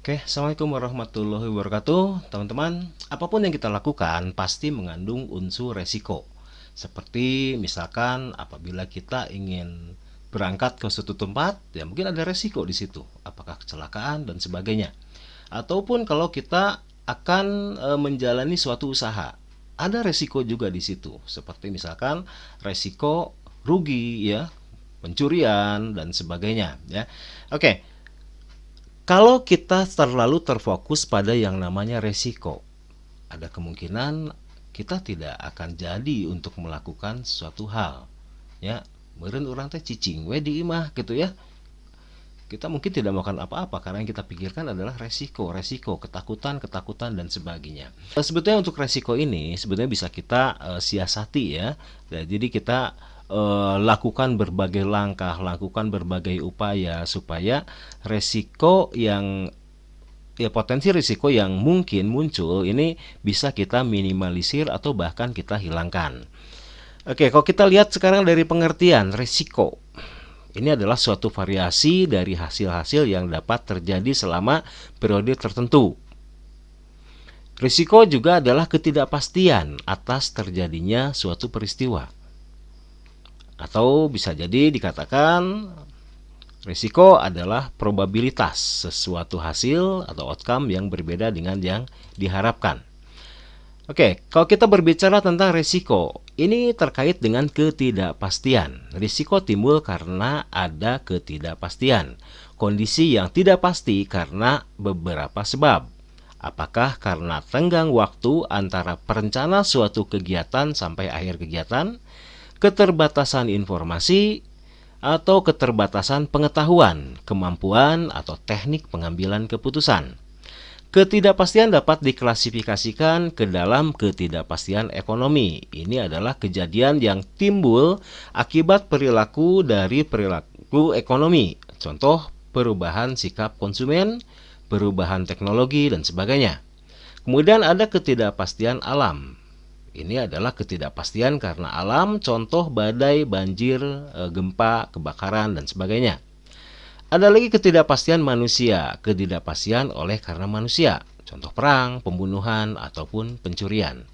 Oke, Assalamualaikum warahmatullahi wabarakatuh. Teman-teman, apapun yang kita lakukan pasti mengandung unsur resiko. Seperti misalkan apabila kita ingin berangkat ke suatu tempat, ya mungkin ada resiko di situ. Apakah kecelakaan dan sebagainya. Ataupun kalau kita akan menjalani suatu usaha, ada resiko juga di situ. Seperti misalkan resiko rugi ya, pencurian dan sebagainya ya. Oke, kalau kita terlalu terfokus pada yang namanya resiko, ada kemungkinan kita tidak akan jadi untuk melakukan suatu hal. Ya, meureun urang teh cicing we di imah gitu ya. Kita mungkin tidak melakukan apa-apa karena yang kita pikirkan adalah resiko, ketakutan dan sebagainya. Sebetulnya untuk resiko ini sebetulnya bisa kita siasati ya. Nah, jadi kita lakukan berbagai langkah, lakukan berbagai upaya supaya resiko yang potensi risiko yang mungkin muncul ini bisa kita minimalisir atau bahkan kita hilangkan. Oke, kalau kita lihat sekarang dari pengertian risiko, ini adalah suatu variasi dari hasil-hasil yang dapat terjadi selama periode tertentu. Risiko juga adalah ketidakpastian atas terjadinya suatu peristiwa. Atau bisa jadi dikatakan risiko adalah probabilitas sesuatu hasil atau outcome yang berbeda dengan yang diharapkan. Oke, kalau kita berbicara tentang risiko, ini terkait dengan ketidakpastian. Risiko timbul karena ada ketidakpastian. Kondisi yang tidak pasti karena beberapa sebab. Apakah karena tenggang waktu antara perencana suatu kegiatan sampai akhir kegiatan, keterbatasan informasi, atau keterbatasan pengetahuan, kemampuan, atau teknik pengambilan keputusan. Ketidakpastian dapat diklasifikasikan ke dalam ketidakpastian ekonomi. Ini adalah kejadian yang timbul akibat perilaku dari perilaku ekonomi. Contoh, perubahan sikap konsumen, perubahan teknologi, dan sebagainya. Kemudian ada ketidakpastian alam. Ini adalah ketidakpastian karena alam, contoh badai, banjir, gempa, kebakaran, dan sebagainya. Ada lagi ketidakpastian manusia, ketidakpastian oleh karena manusia, contoh perang, pembunuhan, ataupun pencurian.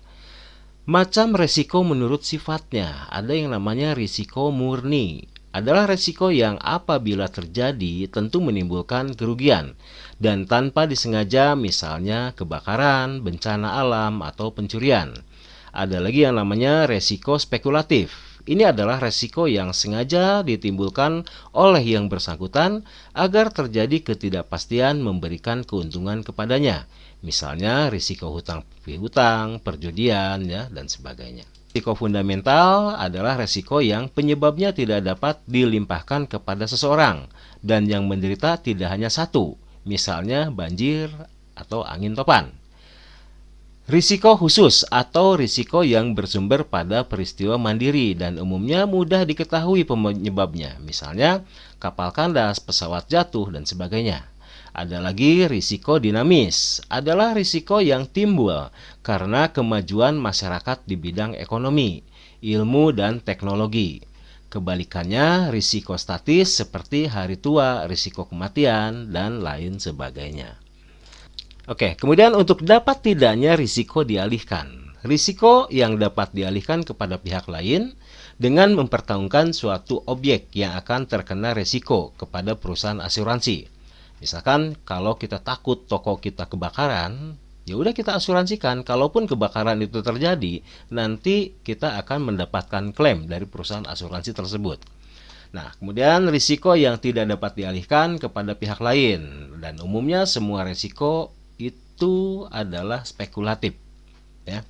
Macam resiko menurut sifatnya, ada yang namanya risiko murni. Adalah resiko yang apabila terjadi tentu menimbulkan kerugian dan tanpa disengaja, misalnya kebakaran, bencana alam, atau pencurian. Ada lagi yang namanya resiko spekulatif. Ini adalah resiko yang sengaja ditimbulkan oleh yang bersangkutan agar terjadi ketidakpastian memberikan keuntungan kepadanya. Misalnya risiko hutang piutang, perjudian, ya, dan sebagainya. Risiko fundamental adalah resiko yang penyebabnya tidak dapat dilimpahkan kepada seseorang dan yang menderita tidak hanya satu, misalnya banjir atau angin topan. Risiko khusus atau risiko yang bersumber pada peristiwa mandiri dan umumnya mudah diketahui penyebabnya, misalnya kapal kandas, pesawat jatuh, dan sebagainya. Ada lagi risiko dinamis, adalah risiko yang timbul karena kemajuan masyarakat di bidang ekonomi, ilmu, dan teknologi. Kebalikannya, risiko statis seperti hari tua, risiko kematian, dan lain sebagainya. Oke, kemudian untuk dapat tidaknya risiko dialihkan. Risiko yang dapat dialihkan kepada pihak lain dengan mempertanggungjawabkan suatu objek yang akan terkena risiko kepada perusahaan asuransi. Misalkan kalau kita takut toko kita kebakaran, ya udah kita asuransikan. Kalaupun kebakaran itu terjadi, nanti kita akan mendapatkan klaim dari perusahaan asuransi tersebut. Nah, kemudian risiko yang tidak dapat dialihkan kepada pihak lain dan umumnya semua risiko itu adalah spekulatif ya.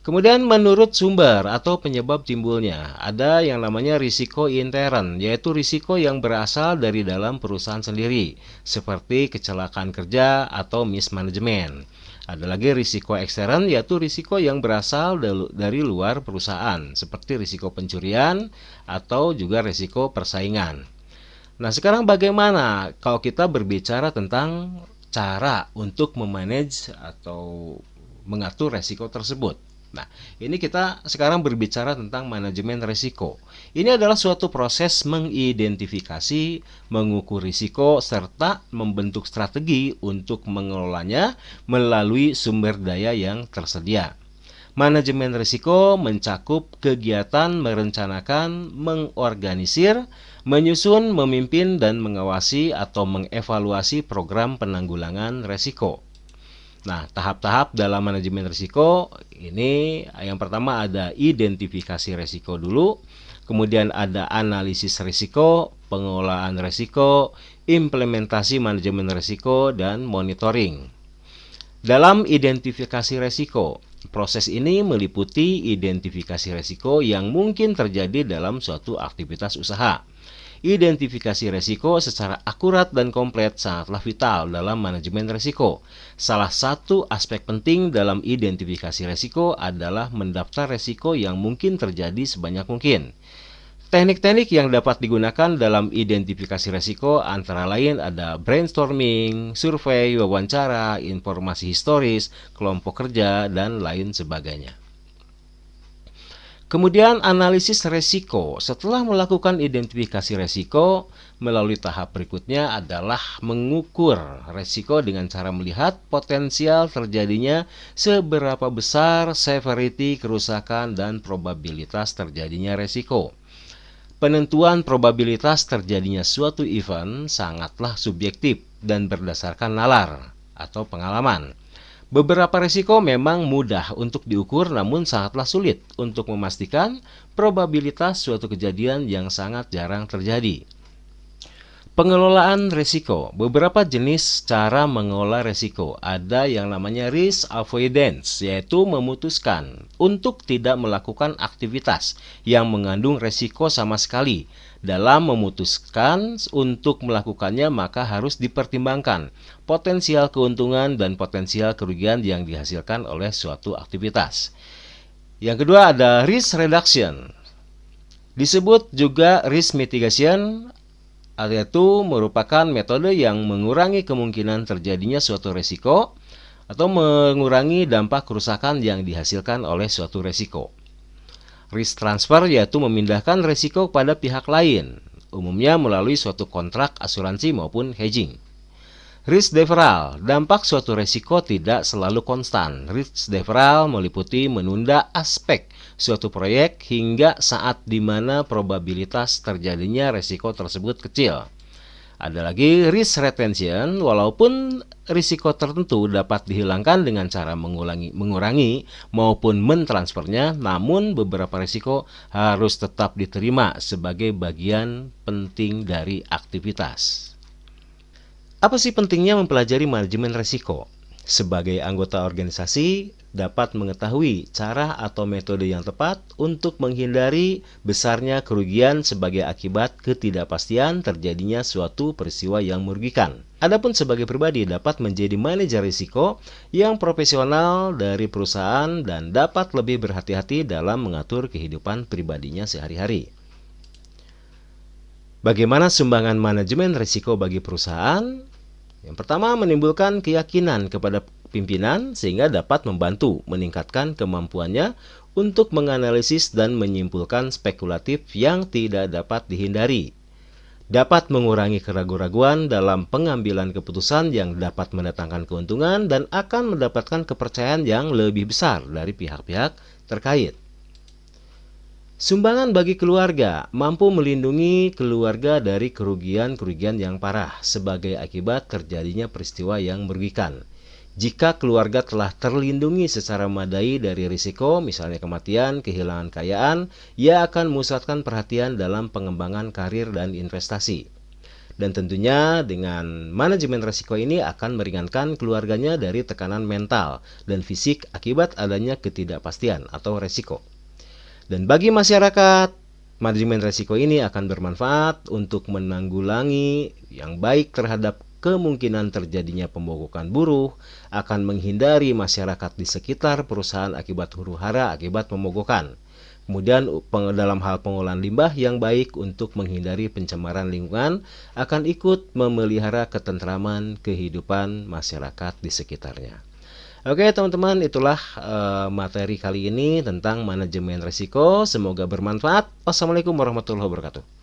Kemudian menurut sumber atau penyebab timbulnya, ada yang namanya risiko intern, yaitu risiko yang berasal dari dalam perusahaan sendiri, seperti kecelakaan kerja atau mismanagement. Ada lagi risiko ekstern, yaitu risiko yang berasal dari luar perusahaan, seperti risiko pencurian atau juga risiko persaingan. Nah, sekarang bagaimana kalau kita berbicara tentang cara untuk memanage atau mengatur risiko tersebut? Nah, ini kita sekarang berbicara tentang manajemen risiko. Ini adalah suatu proses mengidentifikasi, mengukur risiko, serta membentuk strategi untuk mengelolanya melalui sumber daya yang tersedia. Manajemen risiko mencakup kegiatan merencanakan, mengorganisir, menyusun, memimpin, dan mengawasi atau mengevaluasi program penanggulangan risiko. Nah, tahap-tahap dalam manajemen risiko ini yang pertama ada identifikasi risiko dulu, kemudian ada analisis risiko, pengelolaan risiko, implementasi manajemen risiko, dan monitoring. Dalam identifikasi risiko, proses ini meliputi identifikasi risiko yang mungkin terjadi dalam suatu aktivitas usaha. Identifikasi risiko secara akurat dan komplit sangatlah vital dalam manajemen risiko. Salah satu aspek penting dalam identifikasi risiko adalah mendaftar risiko yang mungkin terjadi sebanyak mungkin. Teknik-teknik yang dapat digunakan dalam identifikasi risiko antara lain ada brainstorming, survei, wawancara, informasi historis, kelompok kerja, dan lain sebagainya. Kemudian analisis risiko. Setelah melakukan identifikasi risiko, melalui tahap berikutnya adalah mengukur risiko dengan cara melihat potensial terjadinya seberapa besar severity kerusakan dan probabilitas terjadinya risiko. Penentuan probabilitas terjadinya suatu event sangatlah subjektif dan berdasarkan nalar atau pengalaman. Beberapa risiko memang mudah untuk diukur namun sangatlah sulit untuk memastikan probabilitas suatu kejadian yang sangat jarang terjadi. Pengelolaan risiko. Beberapa jenis cara mengelola risiko. Ada yang namanya risk avoidance, yaitu memutuskan untuk tidak melakukan aktivitas yang mengandung risiko sama sekali. Dalam memutuskan untuk melakukannya, maka harus dipertimbangkan potensial keuntungan dan potensial kerugian yang dihasilkan oleh suatu aktivitas. Yang kedua ada risk reduction. Disebut juga risk mitigation, yaitu merupakan metode yang mengurangi kemungkinan terjadinya suatu risiko atau mengurangi dampak kerusakan yang dihasilkan oleh suatu risiko. Risk transfer yaitu memindahkan risiko kepada pihak lain, umumnya melalui suatu kontrak asuransi maupun hedging. Risk deferral, dampak suatu risiko tidak selalu konstan. Risk deferral meliputi menunda aspek suatu proyek hingga saat di mana probabilitas terjadinya risiko tersebut kecil. Ada lagi risk retention, walaupun risiko tertentu dapat dihilangkan dengan cara mengurangi maupun mentransfernya, namun beberapa risiko harus tetap diterima sebagai bagian penting dari aktivitas. Apa sih pentingnya mempelajari manajemen risiko? Sebagai anggota organisasi, dapat mengetahui cara atau metode yang tepat untuk menghindari besarnya kerugian sebagai akibat ketidakpastian terjadinya suatu peristiwa yang merugikan. Adapun sebagai pribadi dapat menjadi manajer risiko yang profesional dari perusahaan dan dapat lebih berhati-hati dalam mengatur kehidupan pribadinya sehari-hari. Bagaimana sumbangan manajemen risiko bagi perusahaan? Yang pertama, menimbulkan keyakinan kepada pimpinan sehingga dapat membantu meningkatkan kemampuannya untuk menganalisis dan menyimpulkan spekulatif yang tidak dapat dihindari. Dapat mengurangi keraguan-raguan dalam pengambilan keputusan yang dapat mendatangkan keuntungan dan akan mendapatkan kepercayaan yang lebih besar dari pihak-pihak terkait. Sumbangan bagi keluarga mampu melindungi keluarga dari kerugian-kerugian yang parah sebagai akibat terjadinya peristiwa yang merugikan. Jika keluarga telah terlindungi secara memadai dari risiko, misalnya kematian, kehilangan kekayaan, ia akan memusatkan perhatian dalam pengembangan karir dan investasi. Dan tentunya dengan manajemen risiko ini akan meringankan keluarganya dari tekanan mental dan fisik akibat adanya ketidakpastian atau risiko. Dan bagi masyarakat, manajemen risiko ini akan bermanfaat untuk menanggulangi yang baik terhadap kemungkinan terjadinya pemogokan buruh, akan menghindari masyarakat di sekitar perusahaan akibat huru-hara akibat pemogokan. Kemudian dalam hal pengolahan limbah yang baik untuk menghindari pencemaran lingkungan akan ikut memelihara ketentraman kehidupan masyarakat di sekitarnya. Oke teman-teman, itulah materi kali ini tentang manajemen risiko. Semoga bermanfaat. Wassalamualaikum warahmatullahi wabarakatuh.